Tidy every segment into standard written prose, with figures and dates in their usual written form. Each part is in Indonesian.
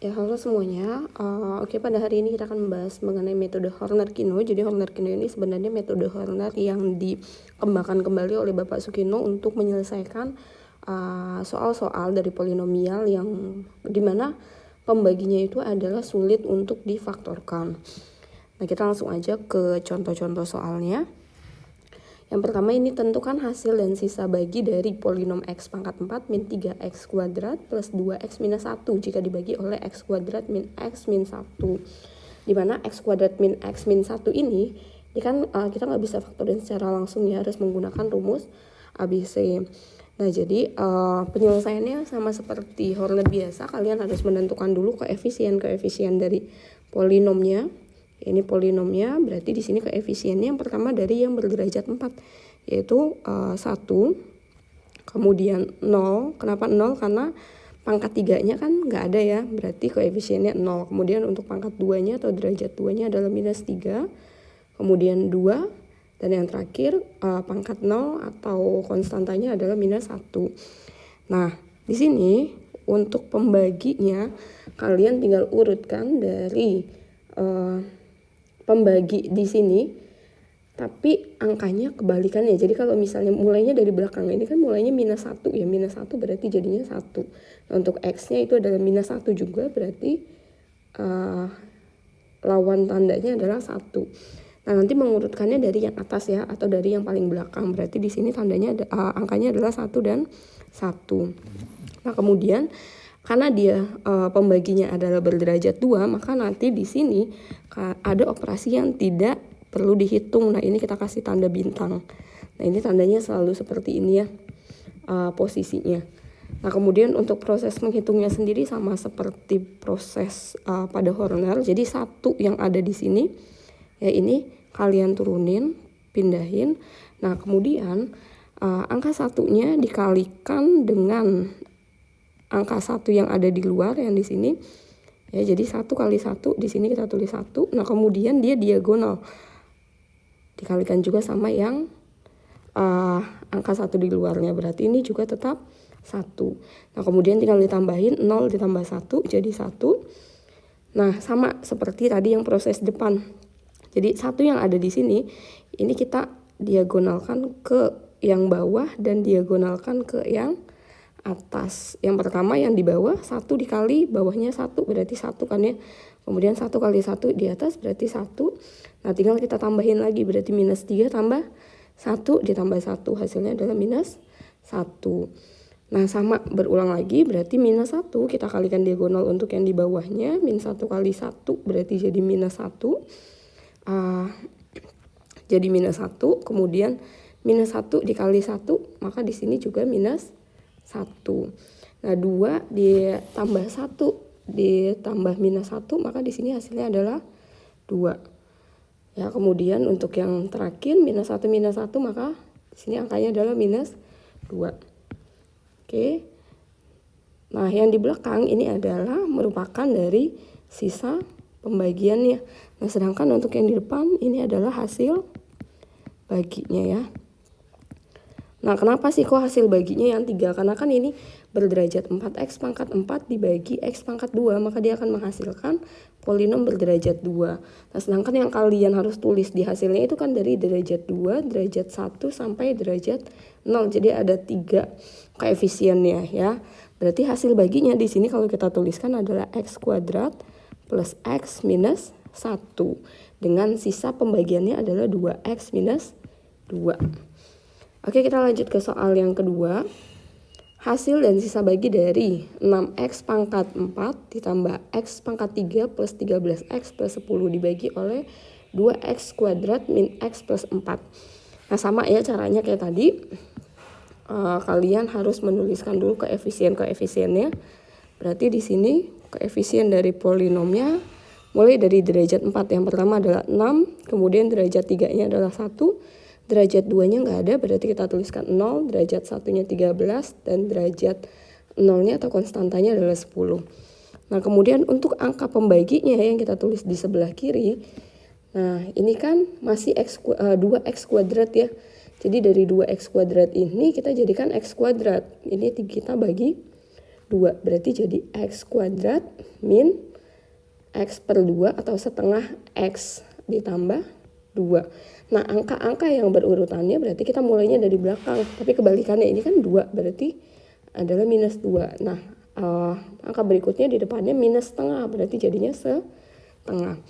Ya, halo semuanya. Oke, pada hari ini kita akan membahas mengenai metode Horner-Kino. Jadi Horner-Kino ini sebenarnya metode Horner yang dikembangkan kembali oleh Bapak Sukino untuk menyelesaikan soal-soal dari polinomial yang dimana pembaginya itu adalah sulit untuk difaktorkan. Nah, kita langsung aja ke contoh-contoh soalnya. Yang pertama, ini tentukan hasil dan sisa bagi dari polinom x pangkat 4 min 3x kuadrat plus 2x minus 1 jika dibagi oleh x kuadrat min x min 1. Dimana x kuadrat min x min 1 ini kan kita nggak bisa faktorin secara langsung ya, harus menggunakan rumus ABC. Nah, jadi penyelesaiannya sama seperti Horner biasa, kalian harus menentukan dulu koefisien dari polinomnya. Ini polinomnya, berarti di sini koefisiennya yang pertama dari yang berderajat 4, yaitu 1, kemudian 0. Kenapa 0? Karena pangkat 3-nya kan nggak ada ya, berarti koefisiennya 0. Kemudian untuk pangkat 2-nya atau derajat 2-nya adalah minus 3, kemudian 2, dan yang terakhir pangkat 0 atau konstantanya adalah minus 1. Nah, di sini untuk pembaginya kalian tinggal urutkan dari pembagi di sini, tapi angkanya kebalikannya. Jadi kalau misalnya mulainya dari belakang, ini kan mulainya minus 1 ya, minus 1 berarti jadinya 1. Nah, untuk x-nya itu adalah minus 1 juga, berarti lawan tandanya adalah 1. Nah, nanti mengurutkannya dari yang atas ya, atau dari yang paling belakang. Berarti di sini tandanya angkanya adalah 1 dan 1. Nah, kemudian karena dia pembaginya adalah berderajat 2, maka nanti di sini ada operasi yang tidak perlu dihitung. Nah, ini kita kasih tanda bintang. Nah, ini tandanya selalu seperti ini ya, posisinya. Nah, kemudian untuk proses menghitungnya sendiri sama seperti proses pada Horner. Jadi 1 yang ada di sini ya, ini kalian turunin, pindahin. Nah, kemudian angka 1-nya dikalikan dengan angka 1 yang ada di luar yang di sini ya, jadi 1 kali 1 di sini kita tulis 1. Nah, kemudian dia diagonal dikalikan juga sama yang angka 1 di luarnya, berarti ini juga tetap 1. Nah, kemudian tinggal ditambahin 0 ditambah 1 jadi 1. Nah, sama seperti tadi yang proses depan. Jadi 1 yang ada di sini ini kita diagonalkan ke yang bawah dan diagonalkan ke yang atas. Yang pertama yang di bawah 1 dikali bawahnya 1 berarti 1 kan ya. Kemudian 1 kali 1 di atas berarti 1. Nah, tinggal kita tambahin lagi, berarti minus 3 tambah 1 ditambah 1 hasilnya adalah minus 1. Nah, sama berulang lagi, berarti minus 1 kita kalikan diagonal untuk yang di bawahnya, min 1 kali 1 berarti jadi minus 1. Jadi minus 1, kemudian minus 1 dikali 1, maka di sini juga minus 1. Nah, 2 ditambah 1 ditambah minus 1, maka di sini hasilnya adalah 2. Ya, kemudian untuk yang terakhir minus 1 maka di sini angkanya adalah minus 2. Oke. Nah, yang di belakang ini adalah merupakan dari sisa pembagiannya. Nah, sedangkan untuk yang di depan ini adalah hasil baginya ya. Nah, kenapa sih kok hasil baginya yang 3? Karena kan ini berderajat 4x pangkat 4 dibagi x pangkat 2, maka dia akan menghasilkan polinom berderajat 2. Nah, sedangkan yang kalian harus tulis di hasilnya itu kan dari derajat 2, derajat 1 sampai derajat 0. Jadi ada 3 koefisiennya ya. Berarti hasil baginya di sini kalau kita tuliskan adalah x kuadrat plus x minus 1. Dengan sisa pembagiannya adalah 2x minus 2. Oke, kita lanjut ke soal yang kedua. Hasil dan sisa bagi dari 6x pangkat 4 ditambah x pangkat 3 plus 13x plus 10 dibagi oleh 2x kuadrat min x plus 4. Nah, sama ya caranya kayak tadi. Kalian harus menuliskan dulu koefisiennya. Berarti di sini koefisien dari polinomnya mulai dari derajat 4. Yang pertama adalah 6, kemudian derajat 3-nya adalah 1. Derajat 2-nya nggak ada, berarti kita tuliskan 0, derajat 1-nya 13, dan derajat 0-nya atau konstantanya adalah 10. Nah, kemudian untuk angka pembaginya yang kita tulis di sebelah kiri, nah ini kan masih 2x kuadrat ya. Jadi dari 2x kuadrat ini kita jadikan x kuadrat. Ini kita bagi 2, berarti jadi x kuadrat min X per 2 atau setengah X ditambah 2. Nah, angka-angka yang berurutannya berarti kita mulainya dari belakang. Tapi kebalikannya, ini kan 2, berarti adalah minus 2. Nah, angka berikutnya di depannya minus setengah, berarti jadinya setengah.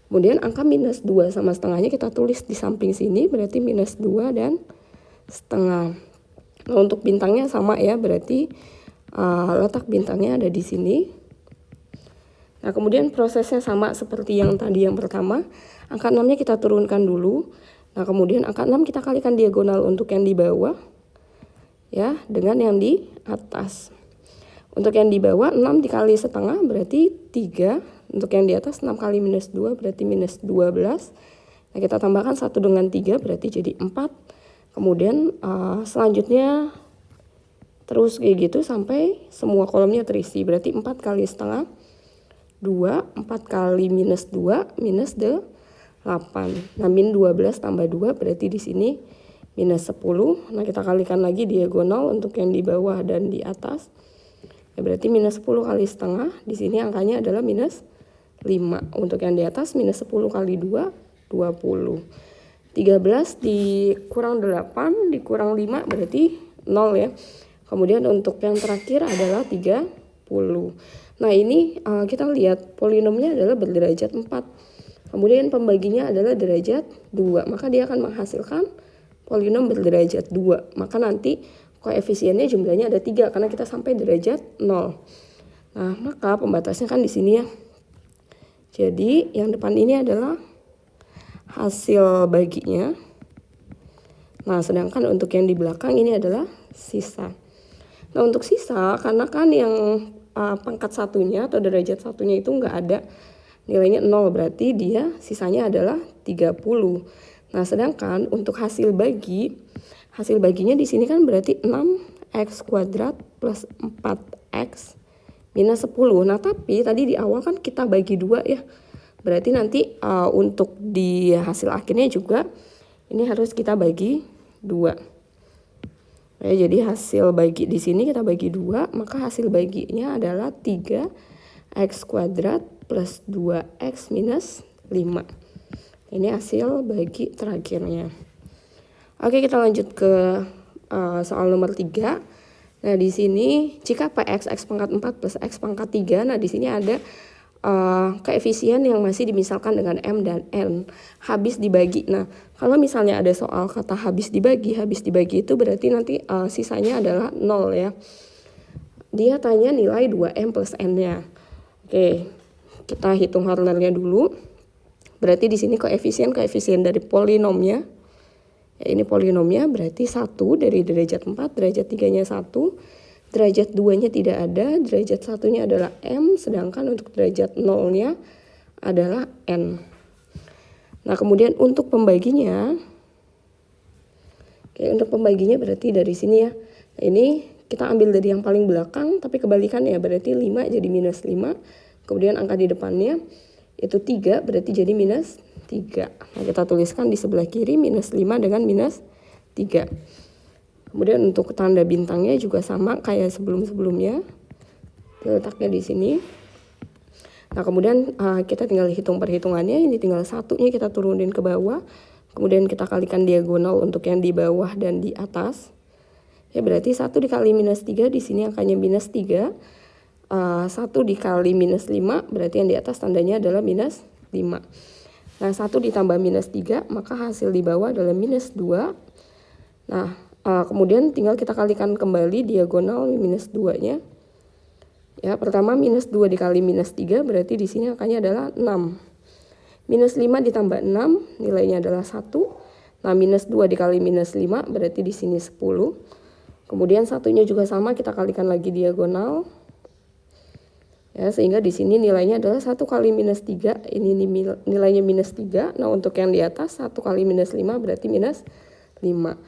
Kemudian angka minus 2 sama setengahnya kita tulis di samping sini, berarti minus 2 dan setengah. Nah, untuk bintangnya sama ya, berarti letak bintangnya ada di sini. Nah, kemudian prosesnya sama seperti yang tadi yang pertama. Angka 6-nya kita turunkan dulu. Nah, kemudian angka 6 kita kalikan diagonal untuk yang di bawah. Ya, dengan yang di atas. Untuk yang di bawah 6 dikali setengah berarti 3. Untuk yang di atas 6 kali minus 2 berarti minus 12. Nah, kita tambahkan 1 dengan 3 berarti jadi 4. Kemudian selanjutnya terus kayak gitu sampai semua kolomnya terisi. Berarti 4 kali setengah 2, 4 kali minus 2, minus 8. Nah, min 12 tambah 2 berarti di sini minus 10. Nah, kita kalikan lagi diagonal untuk yang di bawah dan di atas. Ya, berarti minus 10 kali setengah. Di sini angkanya adalah minus 5. Untuk yang di atas minus 10 kali 2, 20. 13 dikurang 8 dikurang 5 berarti 0 ya. Kemudian untuk yang terakhir adalah 30. Nah, ini kita lihat polinomnya adalah berderajat 4. Kemudian pembaginya adalah derajat 2. Maka dia akan menghasilkan polinom berderajat 2. Maka nanti koefisiennya jumlahnya ada 3 karena kita sampai derajat 0. Nah, maka pembatasnya kan di sini ya. Jadi yang depan ini adalah hasil baginya. Nah, sedangkan untuk yang di belakang ini adalah sisa. Nah, untuk sisa karena kan yang pangkat satunya atau derajat satunya itu enggak ada nilainya 0, berarti dia sisanya adalah 30. Nah, sedangkan untuk hasil baginya di sini kan berarti 6x kuadrat plus 4x minus 10. Nah, tapi tadi di awal kan kita bagi 2 ya. Berarti nanti untuk di hasil akhirnya juga ini harus kita bagi 2. Ya, jadi hasil bagi di sini kita bagi 2, maka hasil baginya adalah 3x kuadrat plus 2x minus 5. Ini hasil bagi terakhirnya. Oke, kita lanjut ke soal nomor 3. Nah, di sini jika Px x pangkat 4 plus x pangkat 3, nah di sini ada koefisien yang masih dimisalkan dengan M dan N habis dibagi. Nah, kalau misalnya ada soal kata habis dibagi itu berarti nanti sisanya adalah 0 ya. Dia tanya nilai 2M plus N-nya. Oke, kita hitung Hornernya dulu. Berarti di sini koefisien dari polinomnya. Ya, ini polinomnya berarti 1 dari derajat 4, derajat 3-nya 1. Derajat 2-nya tidak ada, derajat 1-nya adalah M, sedangkan untuk derajat 0-nya adalah N. Nah, kemudian untuk pembaginya, berarti dari sini ya. Nah, ini kita ambil dari yang paling belakang, tapi kebalikannya berarti 5 jadi minus 5. Kemudian angka di depannya itu 3, berarti jadi minus 3. Nah, kita tuliskan di sebelah kiri minus 5 dengan minus 3. Kemudian untuk tanda bintangnya juga sama kayak sebelum-sebelumnya. Letaknya di sini. Nah, kemudian kita tinggal hitung perhitungannya. Ini tinggal 1-nya kita turunin ke bawah. Kemudian kita kalikan diagonal untuk yang di bawah dan di atas. Ya, berarti 1 dikali minus 3, di sini angkanya minus 3. 1 dikali minus 5, berarti yang di atas tandanya adalah minus 5. Nah, 1 ditambah minus 3, maka hasil di bawah adalah minus 2. Nah, kemudian tinggal kita kalikan kembali diagonal minus 2-nya. Ya, pertama minus 2 dikali minus 3 berarti di sini angkanya adalah 6. Minus 5 ditambah 6 nilainya adalah 1. Nah, minus 2 dikali minus 5 berarti di sini 10. Kemudian satunya juga sama, kita kalikan lagi diagonal. Ya, sehingga di sini nilainya adalah 1 kali minus 3, ini nilainya minus 3. Nah, untuk yang di atas 1 kali minus 5 berarti minus 5.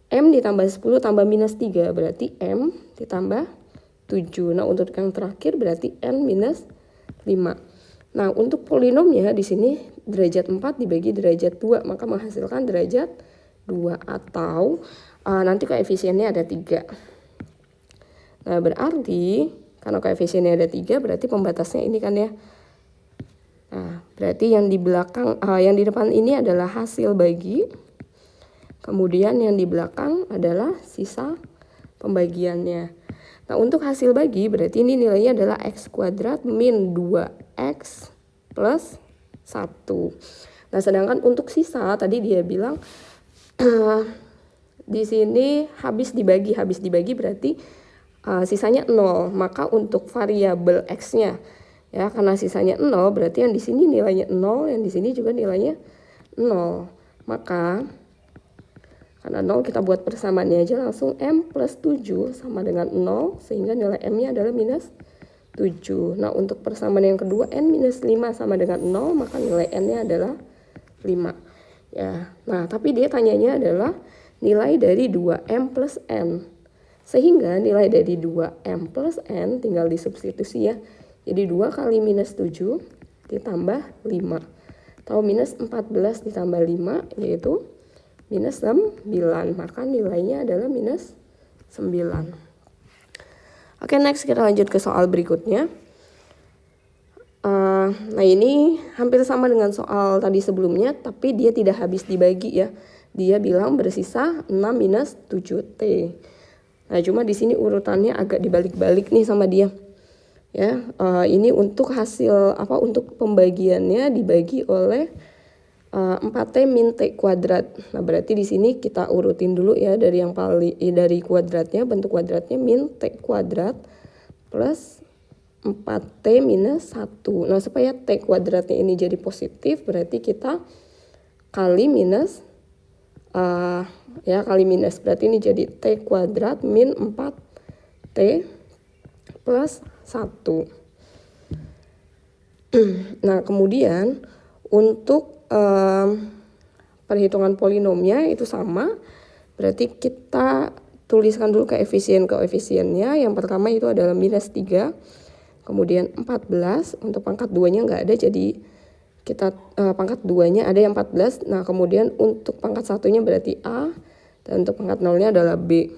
M ditambah 10 tambah minus 3 berarti M ditambah 7. Nah, untuk yang terakhir berarti N minus 5. Nah, untuk polinomnya di sini derajat 4 dibagi derajat 2, maka menghasilkan derajat 2 atau nanti koefisiennya ada 3. Nah, berarti Karena koefisiennya ada 3 berarti pembatasnya ini kan ya. Nah, berarti yang di belakang, yang di depan ini adalah hasil bagi. Kemudian yang di belakang adalah sisa pembagiannya. Nah, untuk hasil bagi berarti ini nilainya adalah x kuadrat min 2x plus 1. Nah, sedangkan untuk sisa tadi dia bilang di sini habis dibagi berarti sisanya 0. Maka untuk variabel x-nya ya, karena sisanya 0 berarti yang di sini nilainya 0, yang di sini juga nilainya 0. Maka karena 0 kita buat persamaannya aja langsung m plus 7 sama dengan 0 sehingga nilai m-nya adalah minus 7. Nah, untuk persamaan yang kedua n minus 5 sama dengan 0 maka nilai n-nya adalah 5 ya. Nah, tapi dia tanyanya adalah nilai dari 2m plus n. Sehingga nilai dari 2m plus n tinggal disubstitusi ya. Jadi 2 kali minus 7 ditambah 5 atau minus 14 ditambah 5 yaitu minus 9. Maka nilainya adalah minus 9. Oke, next kita lanjut ke soal berikutnya. Nah, ini hampir sama dengan soal tadi sebelumnya, tapi dia tidak habis dibagi ya. Dia bilang bersisa 6 minus 7T. Nah, cuma di sini urutannya agak dibalik-balik nih sama dia. Ya, ini untuk hasil untuk pembagiannya dibagi oleh 4T min T kuadrat. Nah, berarti di sini kita urutin dulu ya dari yang paling dari kuadratnya, bentuk kuadratnya min T kuadrat plus 4T minus 1. Nah, supaya T kuadratnya ini jadi positif berarti kita kali minus kali minus berarti ini jadi T kuadrat min 4T plus 1. Nah, kemudian untuk perhitungan polinomnya itu sama. Berarti kita tuliskan dulu koefisiennya. Yang pertama itu adalah minus 3. Kemudian 14. Untuk pangkat 2-nya nggak ada. Jadi kita pangkat 2-nya ada yang 14. Nah, kemudian untuk pangkat 1-nya berarti A. Dan untuk pangkat 0-nya adalah B.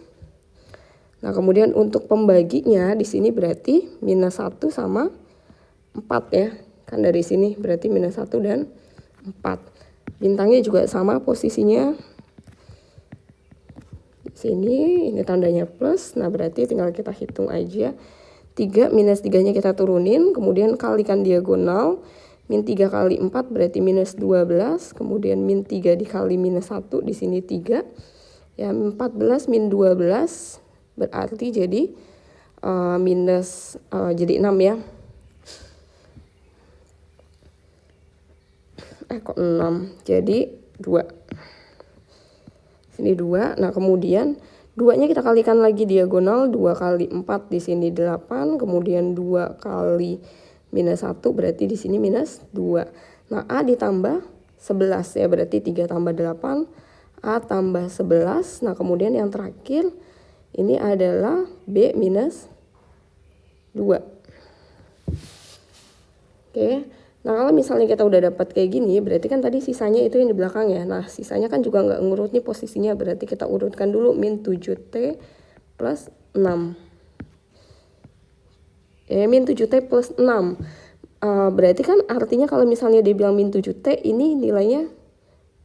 Nah, kemudian untuk pembaginya di sini berarti minus 1 sama 4 ya. Kan dari sini berarti minus 1 dan 4. Bintangnya juga sama posisinya. Di sini ini tandanya plus. Nah, berarti tinggal kita hitung aja. 3 minus 3-nya kita turunin. Kemudian kalikan diagonal. Min 3 kali 4 berarti minus 12. Kemudian min 3 dikali minus 1 di sini 3. Ya, 14 min 12 berarti jadi jadi 6 ya. Kok 6? Jadi 2. Sini 2. Nah, kemudian 2-nya kita kalikan lagi diagonal. 2 kali 4 di sini 8. Kemudian 2 kali minus 1 berarti di sini minus 2. Nah, A ditambah 11 ya. Berarti 3 tambah 8. A tambah 11. Nah, kemudian yang terakhir ini adalah B minus 2. Oke. Nah, kalau misalnya kita udah dapat kayak gini, berarti kan tadi sisanya itu yang di belakang ya. Nah, sisanya kan juga nggak ngurut nih posisinya. Berarti kita urutkan dulu min 7T plus 6. Min 7T plus 6. Berarti kan artinya kalau misalnya dia bilang min 7T, ini nilainya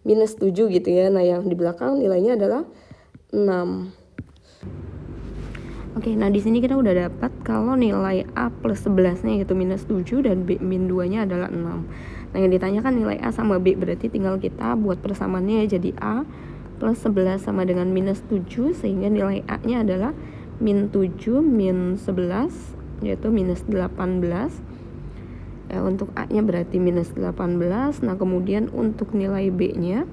minus 7 gitu ya. Nah, yang di belakang nilainya adalah 6. Oke, nah di sini kita udah dapat kalau nilai A plus 11-nya yaitu minus 7 dan B min 2-nya adalah 6. Nah, yang ditanyakan nilai A sama B berarti tinggal kita buat persamaannya ya. Jadi A plus 11 sama dengan minus 7 sehingga nilai A-nya adalah min 7 min 11 yaitu minus 18. Ya, untuk A-nya berarti minus 18. Nah, kemudian untuk nilai B-nya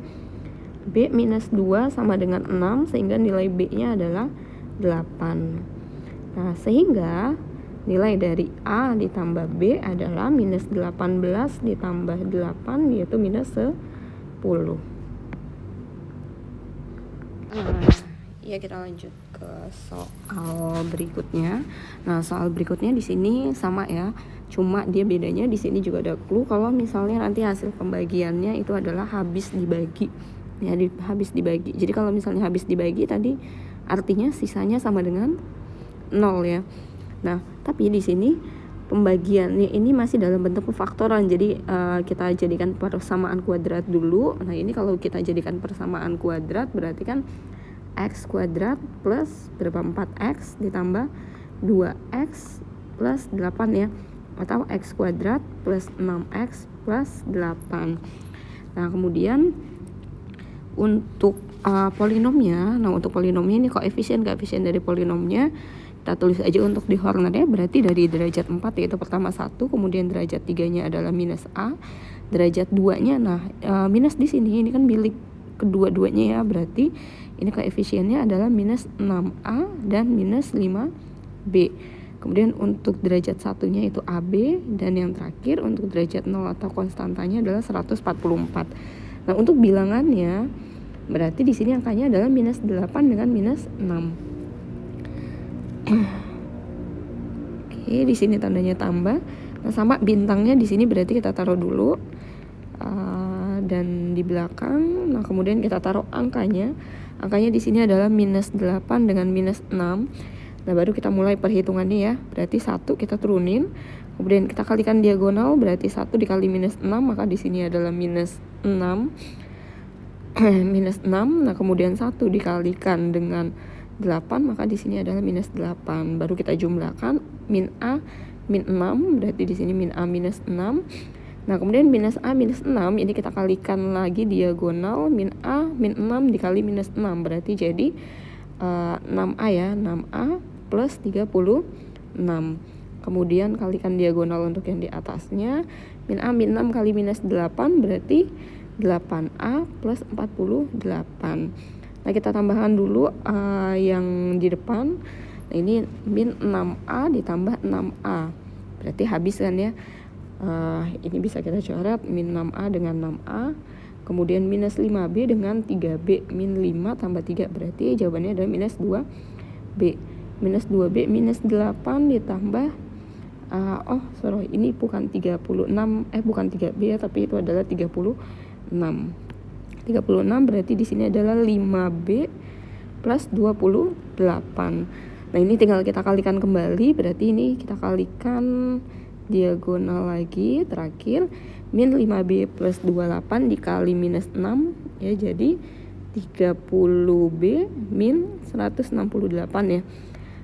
B minus 2 sama dengan 6 sehingga nilai B-nya adalah 8. Nah, sehingga nilai dari A ditambah B adalah minus 18 ditambah 8 yaitu minus 10. Ya, kita lanjut ke soal berikutnya. Nah, soal berikutnya di sini sama ya. Cuma dia bedanya di sini juga ada clue kalau misalnya nanti hasil pembagiannya itu adalah habis dibagi. Ya, habis dibagi. Jadi kalau misalnya habis dibagi tadi artinya sisanya sama dengan 0 ya. Nah, tapi di sini pembagiannya ini masih dalam bentuk pemfaktoran. Jadi kita jadikan persamaan kuadrat dulu. Nah, ini kalau kita jadikan persamaan kuadrat berarti kan x kuadrat plus berapa 4x ditambah 2x plus 8 ya. Atau x kuadrat plus 6x plus 8. Nah, kemudian untuk polinomnya, untuk polinomnya ini koefisien dari polinomnya kita tulis aja untuk di Hornernya, berarti dari derajat 4 yaitu pertama 1, kemudian derajat 3-nya adalah minus A, derajat 2-nya minus di sini ini kan milik kedua-duanya ya, berarti ini koefisiennya adalah minus 6A dan minus 5B. Kemudian untuk derajat 1-nya itu AB, dan yang terakhir untuk derajat 0 atau konstantanya adalah 144. Nah, untuk bilangannya berarti di sini angkanya adalah minus 8 dengan minus 6. Oke, di sini tandanya tambah. Nah, sama bintangnya di sini berarti kita taruh dulu dan di belakang. Nah, kemudian kita taruh angkanya. Angkanya di sini adalah minus 8 dengan minus 6. Nah, baru kita mulai perhitungannya ya. Berarti 1 kita turunin. Kemudian kita kalikan diagonal, berarti 1 dikali minus 6, maka di sini adalah minus 6. Minus 6. Nah, kemudian 1 dikalikan dengan 8, maka di sini adalah minus 8. Baru kita jumlahkan min A min 6, berarti di sini min A minus 6. Nah, kemudian minus A minus 6 ini kita kalikan lagi diagonal, min A min 6 dikali minus 6, berarti jadi 6A ya, 6A plus 36. Kemudian kalikan diagonal untuk yang di atasnya, min A min 6 kali minus 8 berarti 8A plus 48. Nah, kita tambahkan dulu yang di depan. Nah, ini min 6A ditambah 6A. Berarti habis kan ya. Ini bisa kita coret min 6A dengan 6A. Kemudian minus 5B dengan 3B. Min 5 tambah 3 berarti jawabannya adalah minus 2B. Minus 2B minus 8 ditambah ini bukan 36, bukan 3B ya, tapi itu adalah 36. 36 berarti di sini adalah 5B plus 28. Nah, ini tinggal kita kalikan kembali, berarti ini kita kalikan diagonal lagi terakhir, min 5B plus 28 dikali minus 6 ya, jadi 30B min 168 ya.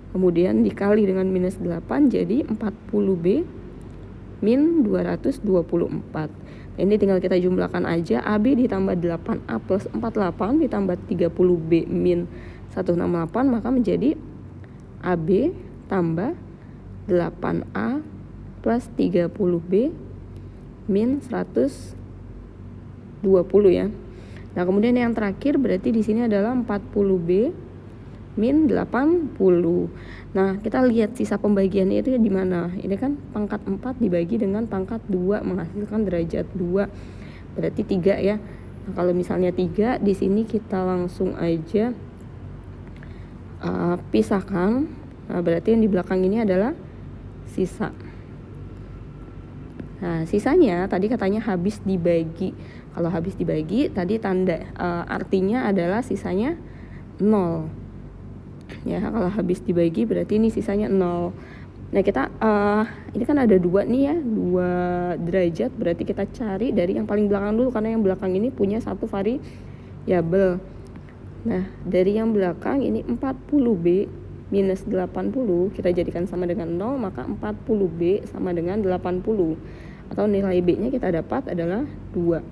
Kemudian dikali dengan minus 8 jadi 40B min 224. Ini tinggal kita jumlahkan aja, AB ditambah 8A plus 48 ditambah 30B min 168, maka menjadi AB tambah 8A plus 30B min 120 ya. Nah, kemudian yang terakhir berarti di sini adalah 40B min 80. Nah, kita lihat sisa pembagiannya itu di mana. Ini kan pangkat 4 dibagi dengan pangkat 2 menghasilkan derajat 2. Berarti 3 ya. Nah, kalau misalnya 3 di sini kita langsung aja pisahkan. Nah, berarti yang di belakang ini adalah sisa. Nah, sisanya tadi katanya habis dibagi. Kalau habis dibagi tadi tanda artinya adalah sisanya 0. Ya, kalau habis dibagi berarti ini sisanya 0. Nah, kita ini kan ada 2 nih ya, 2 derajat, berarti kita cari dari yang paling belakang dulu karena yang belakang ini punya satu variabel. Nah, dari yang belakang ini 40B minus 80 kita jadikan sama dengan 0, maka 40B sama dengan 80 atau nilai B-nya kita dapat adalah 2.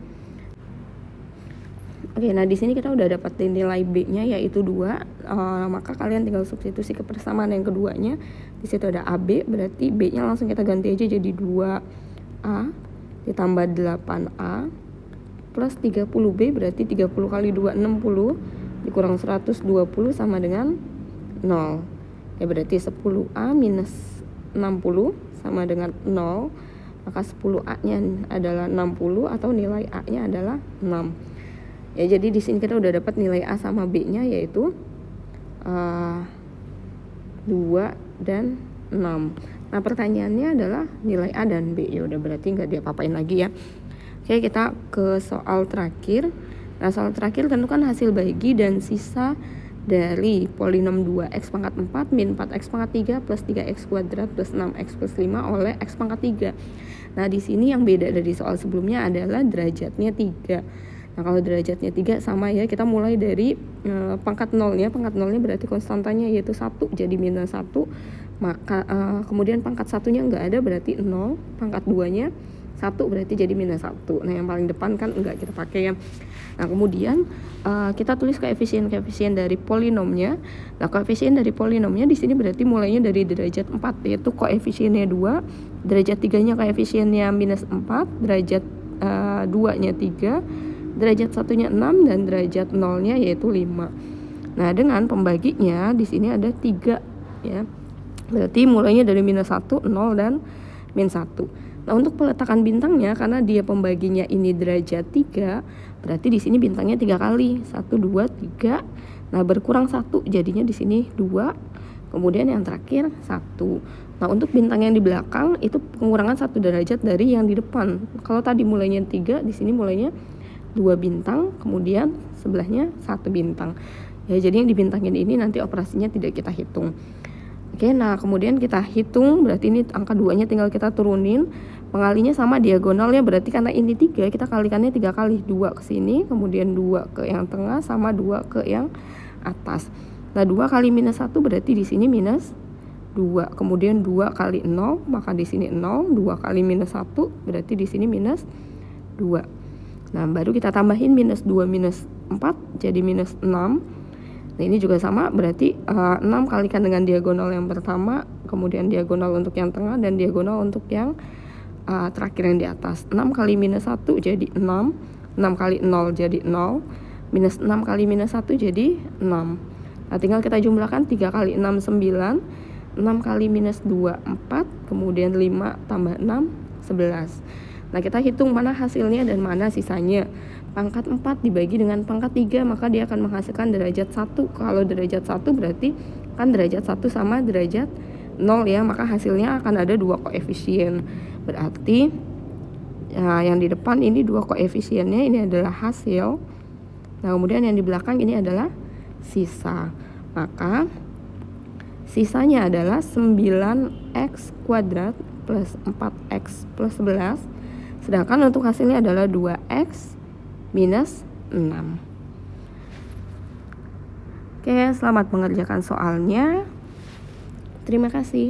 Oke, nah di sini kita udah dapat nilai B-nya yaitu 2. Maka kalian tinggal substitusi ke persamaan yang keduanya. Di situ ada AB, berarti B-nya langsung kita ganti aja jadi 2A ditambah 8A plus 30B, berarti 30 kali 2 60 dikurang 120 sama dengan 0. Ya, berarti 10A minus 60 sama dengan 0. Maka 10A-nya adalah 60 atau nilai A-nya adalah 6. Ya, jadi di sini kita udah dapat nilai A sama B-nya yaitu 2 dan 6. Nah, pertanyaannya adalah nilai A dan B. Ya udah, berarti nggak diapa-apain lagi ya. Oke, kita ke soal terakhir. Nah, soal terakhir tentukan hasil bagi dan sisa dari polinom 2x pangkat 4 min 4x pangkat 3 plus 3x kuadrat plus 6x plus 5 oleh x pangkat 3. Nah di sini yang beda dari soal sebelumnya adalah derajatnya 3. Nah kalau derajatnya 3 sama ya, kita mulai dari pangkat nolnya berarti konstantanya yaitu 1, jadi minus 1. Maka kemudian pangkat satunya enggak ada berarti 0, pangkat 2-nya 1 berarti jadi minus 1. Nah yang paling depan kan enggak kita pakai ya. Nah kemudian kita tulis koefisien dari polinomnya. Nah koefisien dari polinomnya di sini berarti mulainya dari derajat 4, yaitu koefisiennya 2, derajat 3-nya koefisiennya minus 4, derajat 2-nya 3, derajat 1-nya 6, dan derajat 0-nya yaitu 5. Nah dengan pembaginya di sini ada 3 ya. Berarti mulainya dari minus 1, 0, dan min 1. Nah untuk peletakan bintangnya, karena dia pembaginya ini derajat 3, berarti di sini bintangnya 3 kali, 1, 2, 3. Nah berkurang 1, jadinya di sini 2. Kemudian yang terakhir 1. Nah untuk bintang yang di belakang itu pengurangan 1 derajat dari yang di depan. Kalau tadi mulainya 3, di sini mulainya 2 bintang, kemudian sebelahnya 1 bintang. Ya jadi yang dibintangin ini nanti operasinya tidak kita hitung. Oke, nah kemudian kita hitung, berarti ini angka 2-nya tinggal kita turunin. Pengalinya sama diagonalnya, berarti karena ini 3, kita kalikannya 3 kali. 2 ke sini, kemudian 2 ke yang tengah, sama 2 ke yang atas. Nah 2 kali minus 1 berarti di sini minus 2. Kemudian 2 kali 0, maka di sini 0. 2 kali minus 1 berarti di sini minus 2. Nah baru kita tambahin minus 2 minus 4 jadi minus 6. Nah ini juga sama, berarti 6 kalikan dengan diagonal yang pertama, kemudian diagonal untuk yang tengah, dan diagonal untuk yang terakhir yang di atas. 6 kali minus 1 jadi 6, 6 kali 0 jadi 0, minus 6 kali minus 1 jadi 6. Nah tinggal kita jumlahkan, 3 kali 6 9, 6 kali minus 2 4, kemudian 5 tambah 6 11. Nah kita hitung mana hasilnya dan mana sisanya. Pangkat 4 dibagi dengan pangkat 3, maka dia akan menghasilkan derajat 1. Kalau derajat 1 berarti kan derajat 1 sama derajat 0 ya, maka hasilnya akan ada 2 koefisien. Berarti yang di depan ini 2 koefisiennya, ini adalah hasil. Nah kemudian yang di belakang ini adalah sisa. Maka sisanya adalah 9x kuadrat plus 4x plus 11. Sedangkan untuk hasilnya adalah 2x minus 6. Oke, selamat mengerjakan soalnya. Terima kasih.